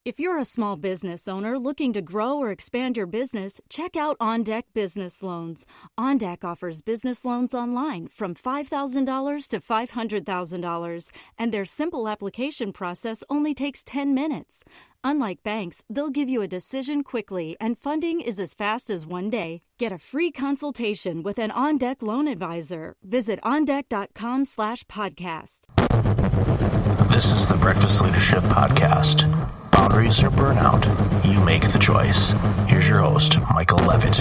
If you're a small business owner looking to grow or expand your business, check out OnDeck Business Loans. OnDeck offers business loans online from $5,000 to $500,000, and their simple application process only takes 10 minutes. Unlike banks, they'll give you a decision quickly, and funding is as fast as one day. Get a free consultation with an OnDeck loan advisor. Visit ondeck.com/podcast. This is the Breakfast Leadership Podcast. Boundaries or burnout, you make the choice. Here's your host, Michael Levitt.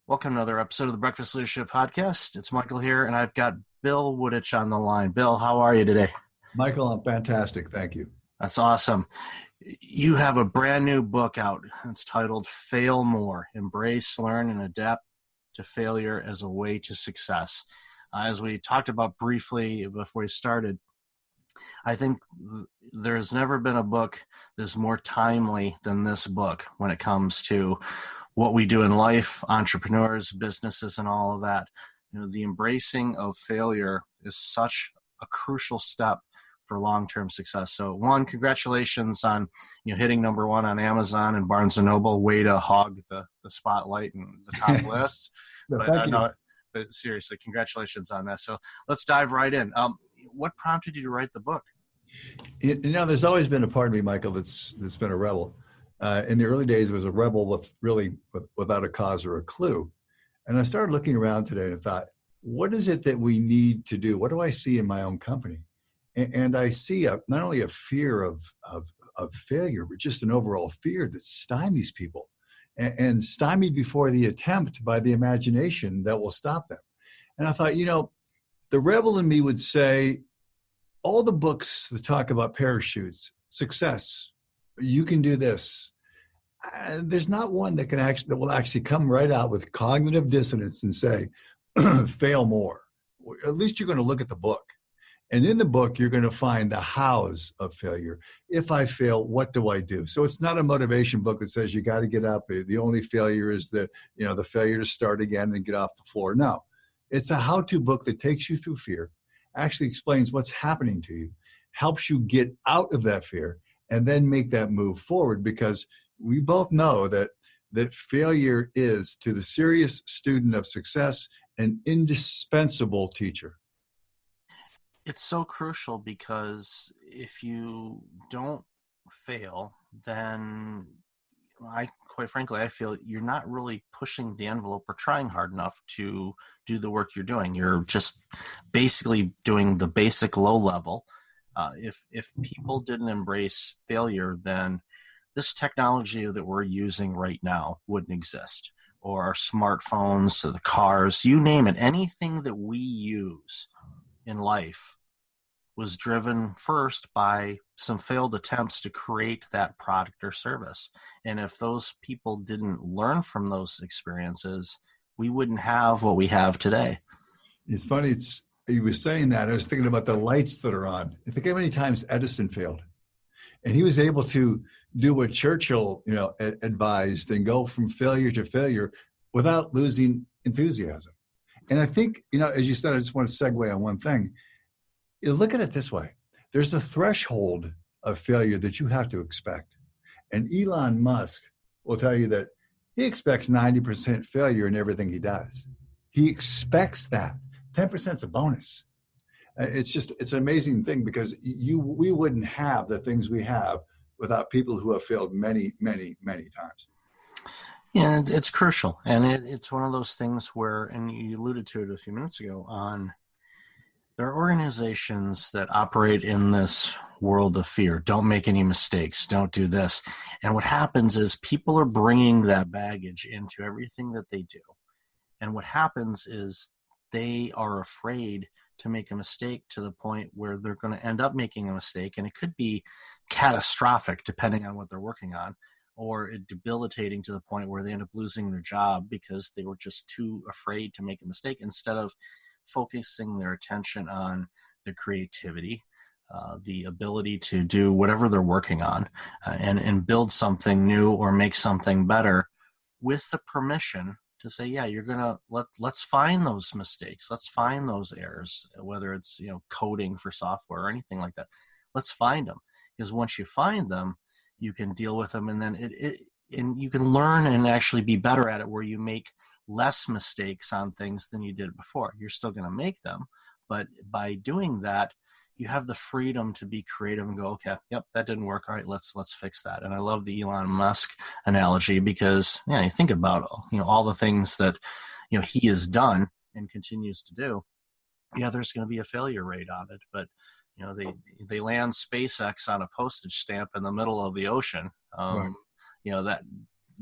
Welcome to another episode of the Breakfast Leadership Podcast. It's Michael here, and I've got Bill Wooditch on the line. Bill, how are you today? Michael, I'm fantastic. Thank you. That's awesome. You have a brand new book out. It's titled Fail More, Embrace, Learn, and Adapt to Failure as a Way to Success. As we talked about briefly before we started, I think there's never been a book that's more timely than this book when it comes to what we do in life, entrepreneurs, businesses, and all of that. You know, the embracing of failure is such a crucial step for long-term success. So one, congratulations on hitting number one on Amazon and Barnes & Noble. Way to hog the spotlight and the top lists. No, but seriously, congratulations on that. So let's dive right in. What prompted you to write the book? There's always been a part of me, Michael, that's been a rebel. In the early days, it was a rebel without a cause or a clue. And I started looking around today and thought, what is it that we need to do? What do I see in my own company? And I see not only a fear of failure, but just an overall fear that stymies people, and stymied before the attempt by the imagination that will stop them. And I thought, the rebel in me would say, all the books that talk about parachutes, success, you can do this. There's not one that will actually come right out with cognitive dissonance and say, fail more. At least you're going to look at the book. And in the book, you're going to find the hows of failure. If I fail, what do I do? So it's not a motivation book that says you got to get up. The only failure is the failure to start again and get off the floor. No, it's a how-to book that takes you through fear, actually explains what's happening to you, helps you get out of that fear, and then make that move forward, because we both know that failure is, to the serious student of success, an indispensable teacher. It's so crucial, because if you don't fail, then quite frankly, I feel you're not really pushing the envelope or trying hard enough to do the work you're doing. You're just basically doing the basic low level. If people didn't embrace failure, then this technology that we're using right now wouldn't exist, or our smartphones, or the cars, you name it. Anything that we use in life was driven first by some failed attempts to create that product or service. And if those people didn't learn from those experiences, we wouldn't have what we have today. It's funny, you were saying that, I was thinking about the lights that are on. Think how many times Edison failed. And he was able to do what Churchill advised, and go from failure to failure without losing enthusiasm. And I think, as you said, I just want to segue on one thing. You look at it this way. There's a threshold of failure that you have to expect. And Elon Musk will tell you that he expects 90% failure in everything he does. He expects that. 10% is a bonus. It's an amazing thing, because we wouldn't have the things we have without people who have failed many, many, many times. Yeah, it's crucial. And it's one of those things where, and you alluded to it a few minutes ago, there are organizations that operate in this world of fear. Don't make any mistakes. Don't do this. And what happens is people are bringing that baggage into everything that they do. And what happens is they are afraid to make a mistake to the point where they're going to end up making a mistake. And it could be catastrophic depending on what they're working on, or debilitating to the point where they end up losing their job because they were just too afraid to make a mistake, instead of focusing their attention on their creativity, the ability to do whatever they're working on, and build something new or make something better with the permission to say, yeah, you're gonna let's find those mistakes, let's find those errors, whether it's coding for software or anything like that. Let's find them, because once you find them, you can deal with them, and then and you can learn and actually be better at it, where you make less mistakes on things than you did before. You're still going to make them, but by doing that, you have the freedom to be creative and go, okay, yep, that didn't work. All right, let's fix that. And I love the Elon Musk analogy, because you think about all the things that he has done and continues to do. Yeah, there's going to be a failure rate on it, but they land SpaceX on a postage stamp in the middle of the ocean. Right.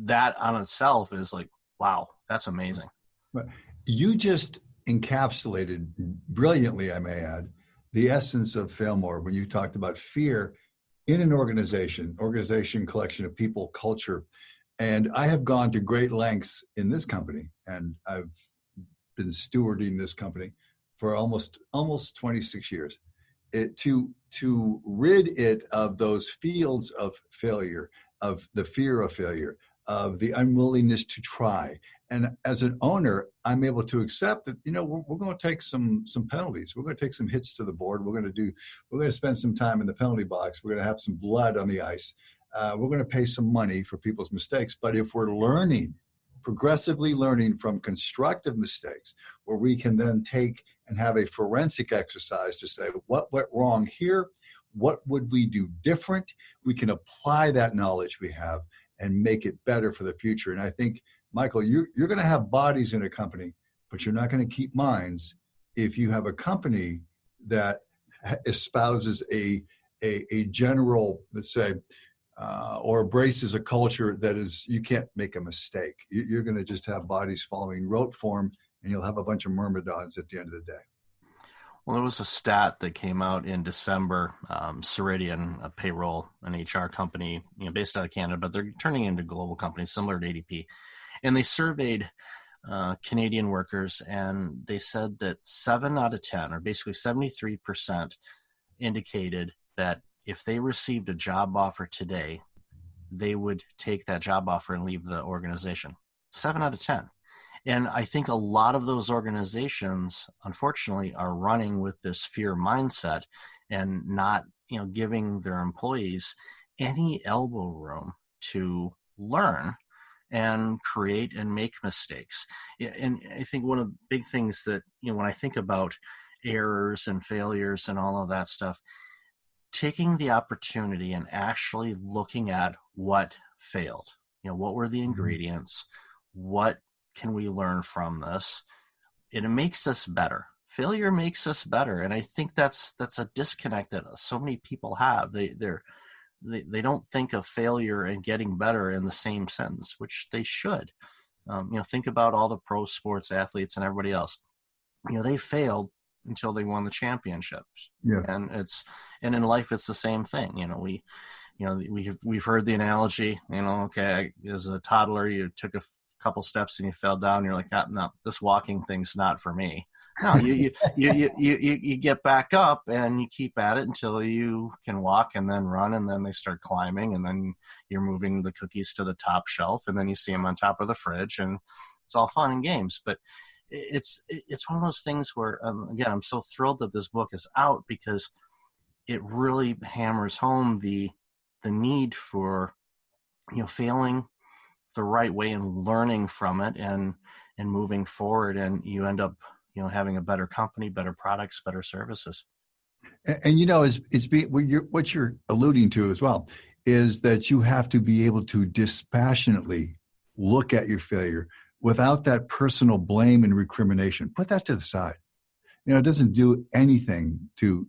That on itself is like, wow, that's amazing. Right. You just encapsulated brilliantly, I may add, the essence of Fail More when you talked about fear in an organization, collection of people, culture. And I have gone to great lengths in this company, and I've been stewarding this company for almost 26 years, to rid it of those fields of failure, of the fear of failure, of the unwillingness to try. And as an owner, I'm able to accept that, we're going to take some penalties. We're going to take some hits to the board. We're going to spend some time in the penalty box. We're going to have some blood on the ice. We're going to pay some money for people's mistakes. But if we're progressively learning from constructive mistakes, where we can then take and have a forensic exercise to say, what went wrong here? What would we do different? We can apply that knowledge we have and make it better for the future. And I think, Michael, you're going to have bodies in a company, but you're not going to keep minds if you have a company that espouses a general, let's say, or embraces a culture that is, you can't make a mistake. You're going to just have bodies following rote form, and you'll have a bunch of myrmidons at the end of the day. Well, there was a stat that came out in December. Ceridian, a payroll and HR company, based out of Canada, but they're turning into global companies similar to ADP. And they surveyed Canadian workers, and they said that 7 out of 10, or basically 73%, indicated that if they received a job offer today, they would take that job offer and leave the organization. 7 out of 10. And I think a lot of those organizations, unfortunately, are running with this fear mindset and not, giving their employees any elbow room to learn and create and make mistakes. And I think one of the big things that, when I think about errors and failures and all of that stuff, taking the opportunity and actually looking at what failed, what were the ingredients, what can we learn from this? It makes us better. Failure makes us better. And I think that's a disconnect that so many people have. They don't think of failure and getting better in the same sentence, which they should. Think about all the pro sports athletes and everybody else. They failed until they won the championships. Yes. And in life, it's the same thing. We've heard the analogy, okay, as a toddler, you took a couple steps and you fell down. You're like, no, this walking thing's not for me. No, you get back up and you keep at it until you can walk and then run, and then they start climbing, and then you're moving the cookies to the top shelf, and then you see them on top of the fridge, and it's all fun and games. But it's one of those things where, again, I'm so thrilled that this book is out, because it really hammers home the need for failing the right way and learning from it and moving forward, and you end up having a better company, better products, better services. And what you're alluding to as well is that you have to be able to dispassionately look at your failure without that personal blame and recrimination. Put that to the side. It doesn't do anything to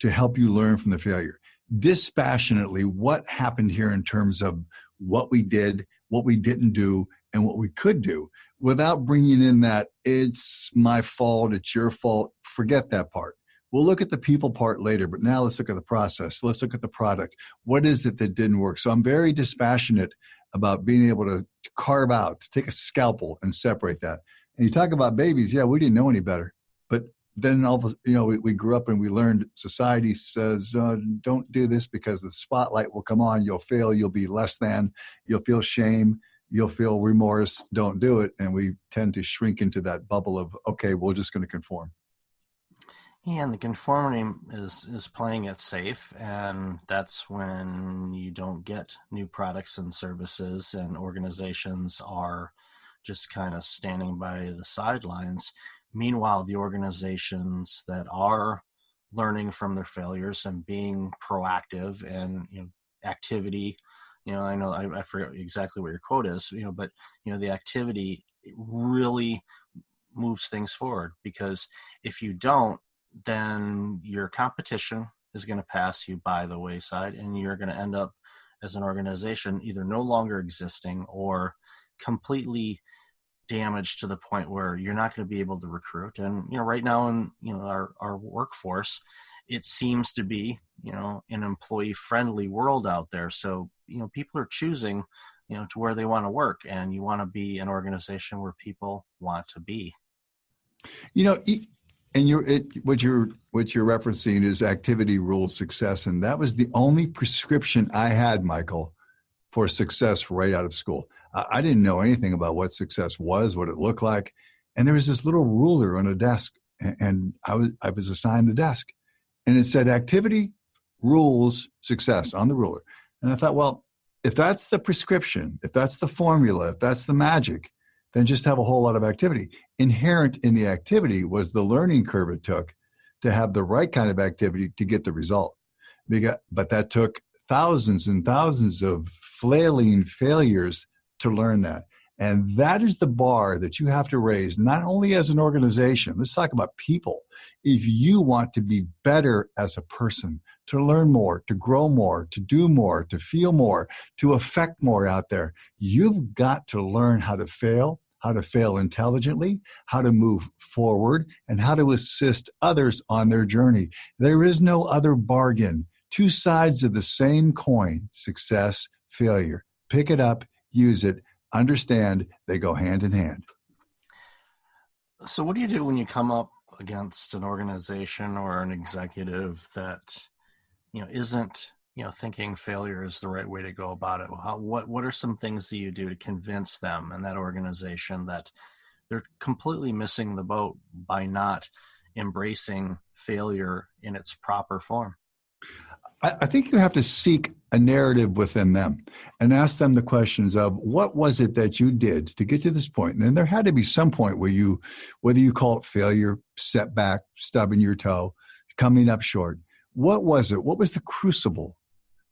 help you learn from the failure. Dispassionately, what happened here in terms of what we did, what we didn't do, and what we could do, without bringing in that it's my fault, it's your fault. Forget that part. We'll look at the people part later, but now let's look at the process. Let's look at the product. What is it that didn't work? So I'm very dispassionate about being able to carve out, to take a scalpel and separate that. And you talk about babies. Yeah, we didn't know any better. But then we grew up and we learned society says, don't do this because the spotlight will come on. You'll fail. You'll be less than. You'll feel shame. you'll feel remorse, don't do it. And we tend to shrink into that bubble of, okay, we're just going to conform. And the conformity is playing it safe, and that's when you don't get new products and services, and organizations are just kind of standing by the sidelines. Meanwhile, the organizations that are learning from their failures and being proactive and activity, I know I forget exactly what your quote is, but the activity really moves things forward, because if you don't, then your competition is going to pass you by the wayside, and you're going to end up as an organization either no longer existing or completely damaged to the point where you're not going to be able to recruit. And right now in our workforce, it seems to be an employee friendly world out there. So people are choosing to where they want to work, and you want to be an organization where people want to be. And what you're referencing is activity rules success. And that was the only prescription I had, Michael, for success right out of school. I didn't know anything about what success was, what it looked like. And there was this little ruler on a desk, and I was assigned the desk. And it said activity rules success on the ruler. And I thought, well, if that's the prescription, if that's the formula, if that's the magic, then just have a whole lot of activity. Inherent in the activity was the learning curve it took to have the right kind of activity to get the result. But that took thousands and thousands of flailing failures to learn that. And that is the bar that you have to raise, not only as an organization. Let's talk about people. If you want to be better as a person, to learn more, to grow more, to do more, to feel more, to affect more out there, you've got to learn how to fail intelligently, how to move forward, and how to assist others on their journey. There is no other bargain. Two sides of the same coin, success, failure. Pick it up, use it, understand they go hand in hand. So what do you do when you come up against an organization or an executive that isn't thinking failure is the right way to go about it? What are some things that you do to convince them and that organization that they're completely missing the boat by not embracing failure in its proper form? I think you have to seek a narrative within them and ask them the questions of what was it that you did to get to this point? And then there had to be some point where whether you call it failure, setback, stubbing your toe, coming up short. What was it? What was the crucible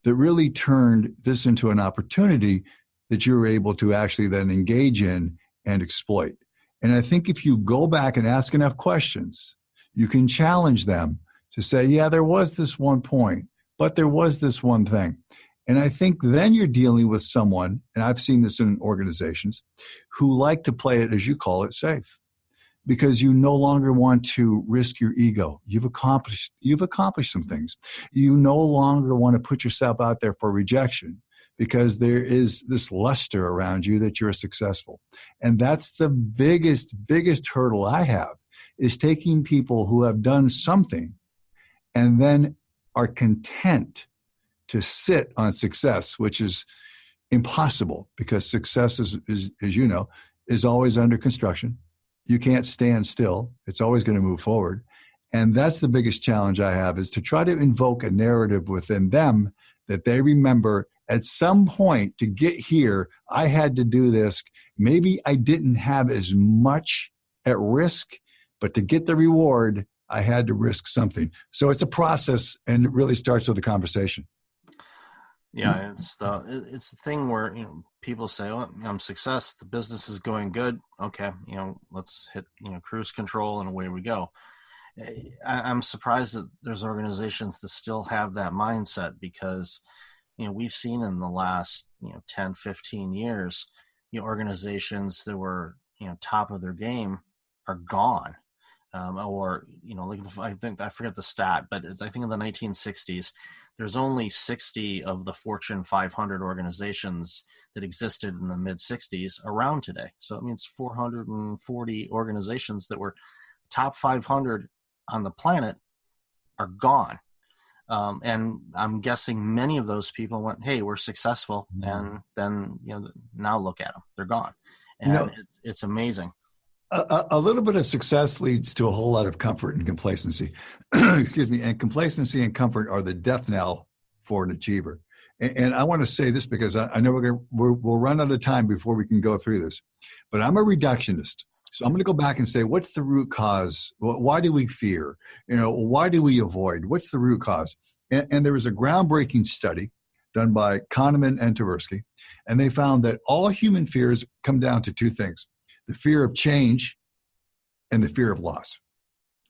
that really turned this into an opportunity that you were able to actually then engage in and exploit? And I think if you go back and ask enough questions, you can challenge them to say, yeah, there was this one point, but there was this one thing. And I think then you're dealing with someone, and I've seen this in organizations, who like to play it, as you call it, safe. Because you no longer want to risk your ego. You've accomplished some things. You no longer want to put yourself out there for rejection because there is this luster around you that you're successful. And that's the biggest hurdle I have, is taking people who have done something and then are content to sit on success, which is impossible because success is, as you know, is always under construction. You can't stand still. It's always going to move forward. And that's the biggest challenge I have, is to try to invoke a narrative within them that they remember at some point to get here, I had to do this. Maybe I didn't have as much at risk, but to get the reward, I had to risk something. So it's a process, and it really starts with a conversation. Yeah, it's the thing where people say, "Oh, I'm success. The business is going good. Okay, let's hit cruise control, and away we go." I'm surprised that there's organizations that still have that mindset, because we've seen in the last 10, 15 years, organizations that were top of their game are gone. Or I forget the stat, but I think in the 1960s, there's only 60 of the Fortune 500 organizations that existed in the mid 60s around today. So it means 440 organizations that were top 500 on the planet are gone. And I'm guessing many of those people went, hey, we're successful. And then, now look at them. They're gone. And it's amazing. A little bit of success leads to a whole lot of comfort and complacency. Excuse me. And complacency and comfort are the death knell for an achiever. And I want to say this because I know we'll run out of time before we can go through this. But I'm a reductionist. So I'm going to go back and say, what's the root cause? Why do we fear? Why do we avoid? What's the root cause? And there was a groundbreaking study done by Kahneman and Tversky, and they found that all human fears come down to two things: the fear of change and the fear of loss.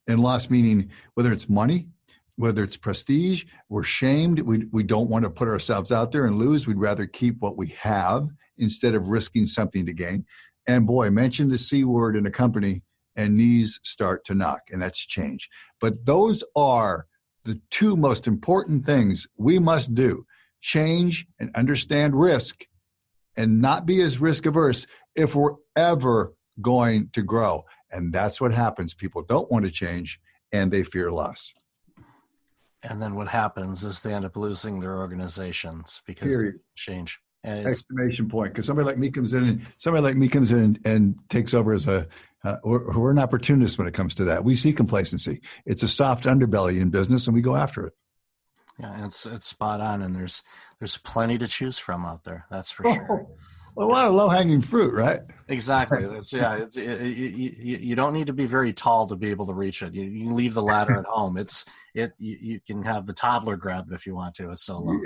And loss meaning whether it's money, whether it's prestige, we're shamed. We don't want to put ourselves out there and lose. We'd rather keep what we have instead of risking something to gain. And boy, mention the C word in a company and knees start to knock, and that's change. But those are the two most important things we must do: change and understand risk and not be as risk averse if we're ever going to grow. And that's what happens. People don't want to change and they fear loss. And then what happens is they end up losing their organizations because they change. Exclamation point. Because somebody like me comes in and takes over as we're an opportunist when it comes to that. We see complacency. It's a soft underbelly in business and we go after it. Yeah, it's spot on, and there's plenty to choose from out there. That's for sure. A lot of low-hanging fruit, right? Exactly. You don't need to be very tall to be able to reach it. You can leave the ladder at home. You can have the toddler grab it if you want to. It's so low.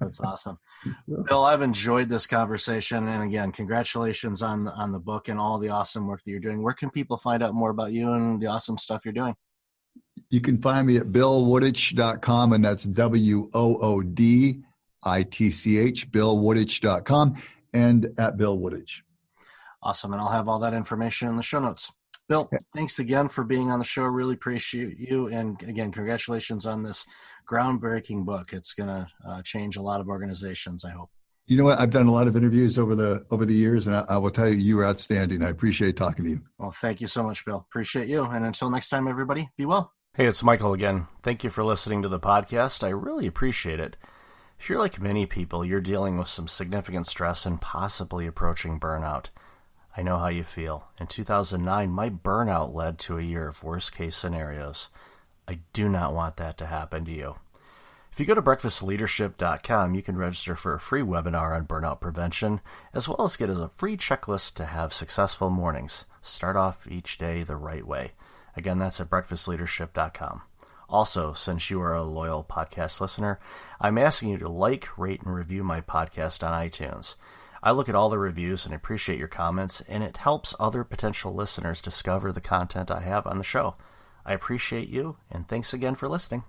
That's awesome. Bill, I've enjoyed this conversation, and again, congratulations on the book and all the awesome work that you're doing. Where can people find out more about you and the awesome stuff you're doing? You can find me at BillWooditch.com, and that's WOODITCH, BillWooditch.com, and at Bill Wooditch. Awesome. And I'll have all that information in the show notes. Bill, thanks again for being on the show. Really appreciate you. And again, congratulations on this groundbreaking book. It's going to change a lot of organizations, I hope. You know what? I've done a lot of interviews over the years, and I will tell you, you were outstanding. I appreciate talking to you. Well, thank you so much, Bill. Appreciate you. And until next time, everybody, be well. Hey, it's Michael again. Thank you for listening to the podcast. I really appreciate it. If you're like many people, you're dealing with some significant stress and possibly approaching burnout. I know how you feel. In 2009, my burnout led to a year of worst-case scenarios. I do not want that to happen to you. If you go to breakfastleadership.com, you can register for a free webinar on burnout prevention, as well as get a free checklist to have successful mornings. Start off each day the right way. Again, that's at breakfastleadership.com. Also, since you are a loyal podcast listener, I'm asking you to like, rate, and review my podcast on iTunes. I look at all the reviews and appreciate your comments, and it helps other potential listeners discover the content I have on the show. I appreciate you, and thanks again for listening.